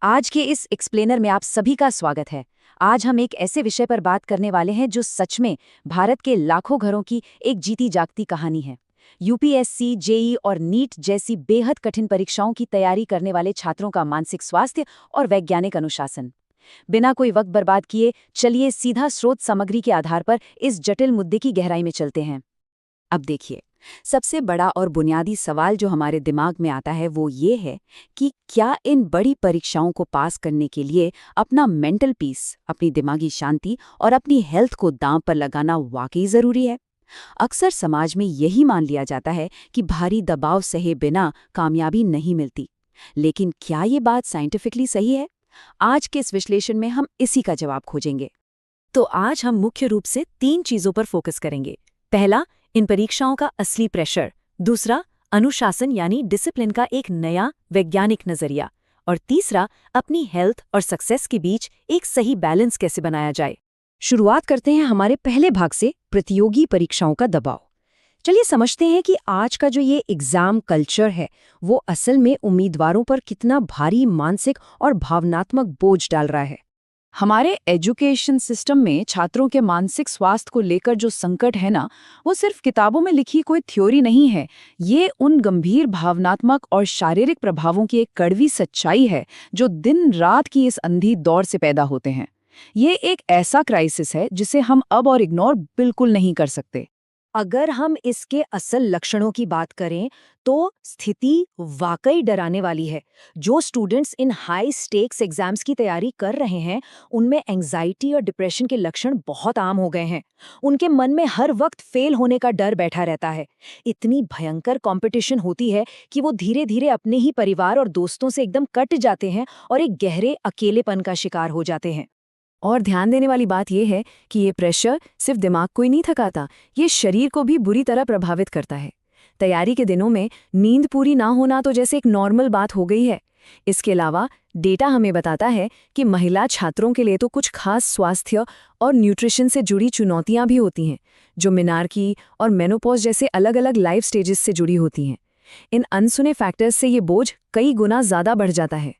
आज के इस एक्सप्लेनर में आप सभी का स्वागत है। आज हम एक ऐसे विषय पर बात करने वाले हैं जो सच में भारत के लाखों घरों की एक जीती जागती कहानी है। यूपीएससी, जेईई और नीट जैसी बेहद कठिन परीक्षाओं की तैयारी करने वाले छात्रों का मानसिक स्वास्थ्य और वैज्ञानिक अनुशासन। बिना कोई वक्त बर्बाद किए चलिए सीधा स्रोत सामग्री के आधार पर इस जटिल मुद्दे की गहराई में चलते हैं। अब देखिए, सबसे बड़ा और बुनियादी सवाल जो हमारे दिमाग में आता है वो ये है कि क्या इन बड़ी परीक्षाओं को पास करने के लिए अपना मेंटल पीस, अपनी दिमागी शांति और अपनी हेल्थ को दांव पर लगाना वाकई ज़रूरी है। अक्सर समाज में यही मान लिया जाता है कि भारी दबाव सहे बिना कामयाबी नहीं मिलती। लेकिन क्या ये बात साइंटिफिकली सही है? आज के इस विश्लेषण में हम इसी का जवाब खोजेंगे। तो आज हम मुख्य रूप से 3 चीज़ों पर फोकस करेंगे। पहला, इन परीक्षाओं का असली प्रेशर। दूसरा, अनुशासन यानी डिसिप्लिन का एक नया वैज्ञानिक नजरिया। और तीसरा, अपनी हेल्थ और सक्सेस के बीच एक सही बैलेंस कैसे बनाया जाए। शुरुआत करते हैं हमारे पहले भाग से, प्रतियोगी परीक्षाओं का दबाव। चलिए समझते हैं कि आज का जो ये एग्जाम कल्चर है वो असल में उम्मीदवारों पर कितना भारी मानसिक और भावनात्मक बोझ डाल रहा है। हमारे एजुकेशन सिस्टम में छात्रों के मानसिक स्वास्थ्य को लेकर जो संकट है ना, वो सिर्फ किताबों में लिखी कोई थ्योरी नहीं है। ये उन गंभीर भावनात्मक और शारीरिक प्रभावों की एक कड़वी सच्चाई है जो दिन रात की इस अंधी दौड़ से पैदा होते हैं। ये एक ऐसा क्राइसिस है जिसे हम अब और इग्नोर बिल्कुल नहीं कर सकते। अगर हम इसके असल लक्षणों की बात करें तो स्थिति वाकई डराने वाली है। जो students in high stakes exams की तैयारी कर रहे हैं, उनमें एंजाइटी और डिप्रेशन के लक्षण बहुत आम हो गए हैं। उनके मन में हर वक्त फेल होने का डर बैठा रहता है। इतनी भयंकर कंपटीशन होती है कि वो धीरे धीरे अपने ही परिवार और दोस्तों से एकदम कट जाते हैं और एक गहरे अकेलेपन का शिकार हो जाते हैं। और ध्यान देने वाली बात यह है कि ये प्रेशर सिर्फ दिमाग को ही नहीं थकाता, ये शरीर को भी बुरी तरह प्रभावित करता है। तैयारी के दिनों में नींद पूरी ना होना तो जैसे एक नॉर्मल बात हो गई है। इसके अलावा डेटा हमें बताता है कि महिला छात्रों के लिए तो कुछ खास स्वास्थ्य और न्यूट्रिशन से जुड़ी चुनौतियां भी होती हैं, जो मेनार्की और मेनोपॉज जैसे अलग अलग लाइफ स्टेजेस से जुड़ी होती हैं। इन अनसुने फैक्टर्स से ये बोझ कई गुना ज़्यादा बढ़ जाता है।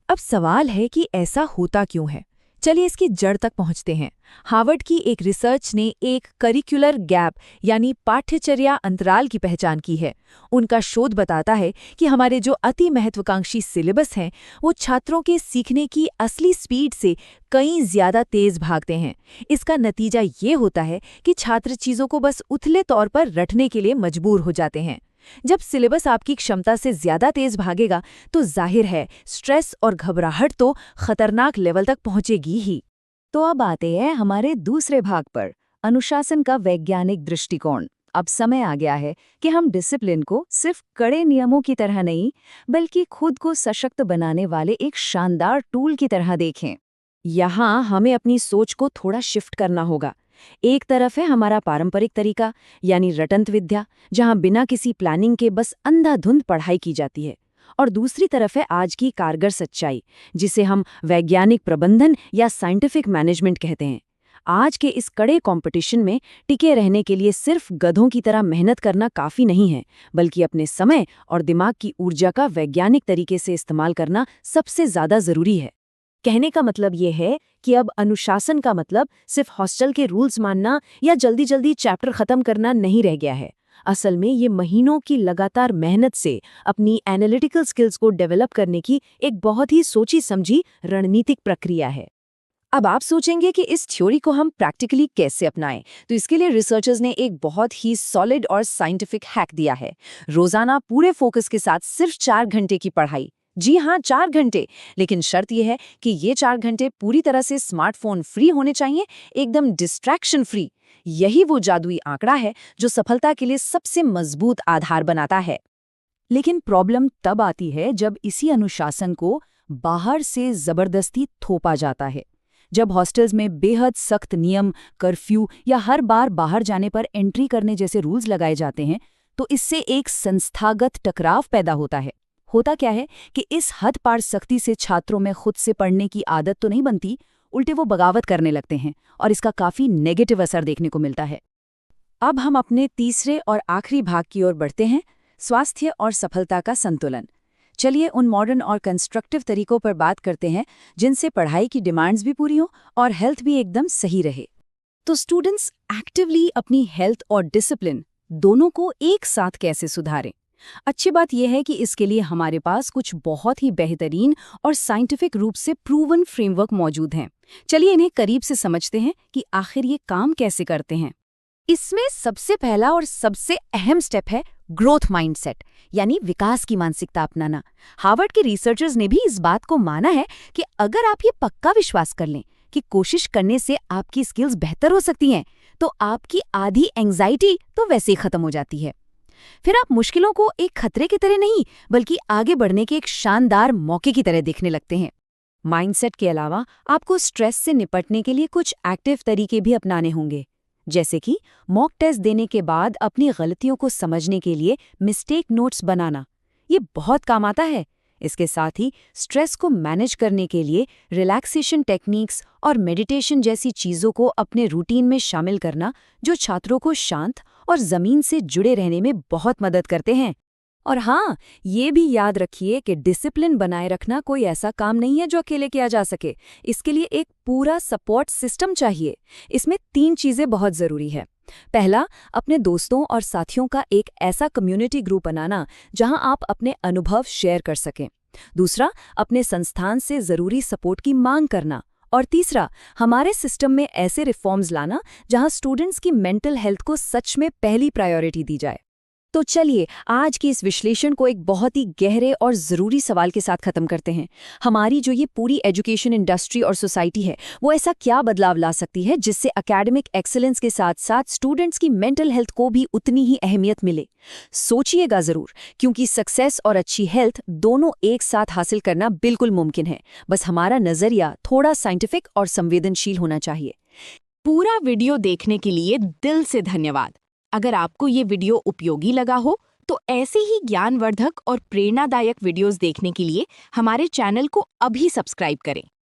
अब सवाल है कि ऐसा होता क्यों है। चलिए इसकी जड़ तक पहुंचते हैं। हार्वर्ड की एक रिसर्च ने एक करिकुलर गैप यानी पाठ्यचर्या अंतराल की पहचान की है। उनका शोध बताता है कि हमारे जो अति महत्वाकांक्षी सिलेबस हैं, वो छात्रों के सीखने की असली स्पीड से कहीं ज्यादा तेज भागते हैं। इसका नतीजा ये होता है कि छात्र चीजों को बस उथले तौर पर रटने के लिए मजबूर हो जाते हैं। जब सिलेबस आपकी क्षमता से ज्यादा तेज भागेगा तो जाहिर है स्ट्रेस और घबराहट तो खतरनाक लेवल तक पहुंचेगी ही। तो अब आते हैं हमारे दूसरे भाग पर, अनुशासन का वैज्ञानिक दृष्टिकोण। अब समय आ गया है कि हम डिसिप्लिन को सिर्फ कड़े नियमों की तरह नहीं, बल्कि खुद को सशक्त बनाने वाले एक शानदार टूल की तरह देखें। यहाँ हमें अपनी सोच को थोड़ा शिफ्ट करना होगा। एक तरफ है हमारा पारंपरिक तरीका यानी रटंत विद्या, जहां बिना किसी प्लानिंग के बस अंधाधुंध पढ़ाई की जाती है, और दूसरी तरफ है आज की कारगर सच्चाई, जिसे हम वैज्ञानिक प्रबंधन या साइंटिफिक मैनेजमेंट कहते हैं। आज के इस कड़े कंपटीशन में टिके रहने के लिए सिर्फ गधों की तरह मेहनत करना काफी नहीं है, बल्कि अपने समय और दिमाग की ऊर्जा का वैज्ञानिक तरीके से इस्तेमाल करना सबसे ज्यादा जरूरी है। कहने का मतलब ये है कि अब अनुशासन का मतलब सिर्फ हॉस्टल के रूल्स मानना या जल्दी जल्दी चैप्टर खत्म करना नहीं रह गया है। असल में ये महीनों की लगातार मेहनत से अपनी एनालिटिकल स्किल्स को डेवलप करने की एक बहुत ही सोची समझी रणनीतिक प्रक्रिया है। अब आप सोचेंगे कि इस थ्योरी को हम प्रैक्टिकली कैसे अपनाएं, तो इसके लिए रिसर्चर्स ने एक बहुत ही सॉलिड और साइंटिफिक हैक दिया है। रोजाना पूरे फोकस के साथ सिर्फ 4 घंटे की पढ़ाई। जी हाँ, 4 घंटे। लेकिन शर्त यह है कि ये 4 घंटे पूरी तरह से स्मार्टफोन फ्री होने चाहिए, एकदम डिस्ट्रैक्शन फ्री। यही वो जादुई आंकड़ा है जो सफलता के लिए सबसे मजबूत आधार बनाता है। लेकिन प्रॉब्लम तब आती है जब इसी अनुशासन को बाहर से जबरदस्ती थोपा जाता है। जब हॉस्टल्स में बेहद सख्त नियम, कर्फ्यू या हर बार बाहर जाने पर एंट्री करने जैसे रूल्स लगाए जाते हैं, तो इससे एक संस्थागत टकराव पैदा होता है। होता क्या है कि इस हद पार सख्ती से छात्रों में खुद से पढ़ने की आदत तो नहीं बनती, उल्टे वो बगावत करने लगते हैं और इसका काफी नेगेटिव असर देखने को मिलता है। अब हम अपने तीसरे और आखिरी भाग की ओर बढ़ते हैं, स्वास्थ्य और सफलता का संतुलन। चलिए उन मॉडर्न और कंस्ट्रक्टिव तरीकों पर बात करते हैं जिनसे पढ़ाई की डिमांड्स भी पूरी हों और हेल्थ भी एकदम सही रहे। तो स्टूडेंट्स एक्टिवली अपनी हेल्थ और डिसिप्लिन दोनों को एक साथ कैसे सुधारें? अच्छी बात यह है कि इसके लिए हमारे पास कुछ बहुत ही बेहतरीन और साइंटिफिक रूप से प्रूवन फ्रेमवर्क मौजूद हैं। चलिए इन्हें करीब से समझते हैं कि आखिर ये काम कैसे करते हैं। इसमें सबसे पहला और सबसे अहम स्टेप है ग्रोथ माइंडसेट, यानी विकास की मानसिकता अपनाना। हार्वर्ड के रिसर्चर्स ने भी इस बात को माना है कि अगर आप ये पक्का विश्वास कर लें कि कोशिश करने से आपकी स्किल्स बेहतर हो सकती हैं, तो आपकी आधी एंजाइटी तो वैसे ही खत्म हो जाती है। फिर आप मुश्किलों को एक खतरे की तरह नहीं, बल्कि आगे बढ़ने के एक शानदार मौके की तरह देखने लगते हैं। माइंडसेट के अलावा आपको स्ट्रेस से निपटने के लिए कुछ एक्टिव तरीके भी अपनाने होंगे, जैसे कि मॉक टेस्ट देने के बाद अपनी गलतियों को समझने के लिए मिस्टेक नोट्स बनाना। ये बहुत काम आता है। इसके साथ ही स्ट्रेस को मैनेज करने के लिए रिलैक्सेशन टेक्निक्स और मेडिटेशन जैसी चीज़ों को अपने रूटीन में शामिल करना, जो छात्रों को शांत और ज़मीन से जुड़े रहने में बहुत मदद करते हैं। और हाँ, ये भी याद रखिए कि डिसिप्लिन बनाए रखना कोई ऐसा काम नहीं है जो अकेले किया जा सके। इसके लिए एक पूरा सपोर्ट सिस्टम चाहिए। इसमें 3 चीज़ें बहुत ज़रूरी है। पहला, अपने दोस्तों और साथियों का एक ऐसा कम्युनिटी ग्रुप बनाना जहां आप अपने अनुभव शेयर कर सकें। दूसरा, अपने संस्थान से ज़रूरी सपोर्ट की मांग करना। और तीसरा, हमारे सिस्टम में ऐसे रिफॉर्म्स लाना जहां स्टूडेंट्स की मेंटल हेल्थ को सच में पहली प्रायोरिटी दी जाए। तो चलिए आज के इस विश्लेषण को एक बहुत ही गहरे और ज़रूरी सवाल के साथ ख़त्म करते हैं। हमारी जो ये पूरी एजुकेशन इंडस्ट्री और सोसाइटी है, वो ऐसा क्या बदलाव ला सकती है जिससे एकेडमिक एक्सीलेंस के साथ साथ स्टूडेंट्स की मेंटल हेल्थ को भी उतनी ही अहमियत मिले? सोचिएगा ज़रूर, क्योंकि सक्सेस और अच्छी हेल्थ दोनों एक साथ हासिल करना बिल्कुल मुमकिन है। बस हमारा नज़रिया थोड़ा साइंटिफिक और संवेदनशील होना चाहिए। पूरा वीडियो देखने के लिए दिल से धन्यवाद। अगर आपको ये वीडियो उपयोगी लगा हो तो ऐसे ही ज्ञानवर्धक और प्रेरणादायक वीडियोस देखने के लिए हमारे चैनल को अभी सब्सक्राइब करें।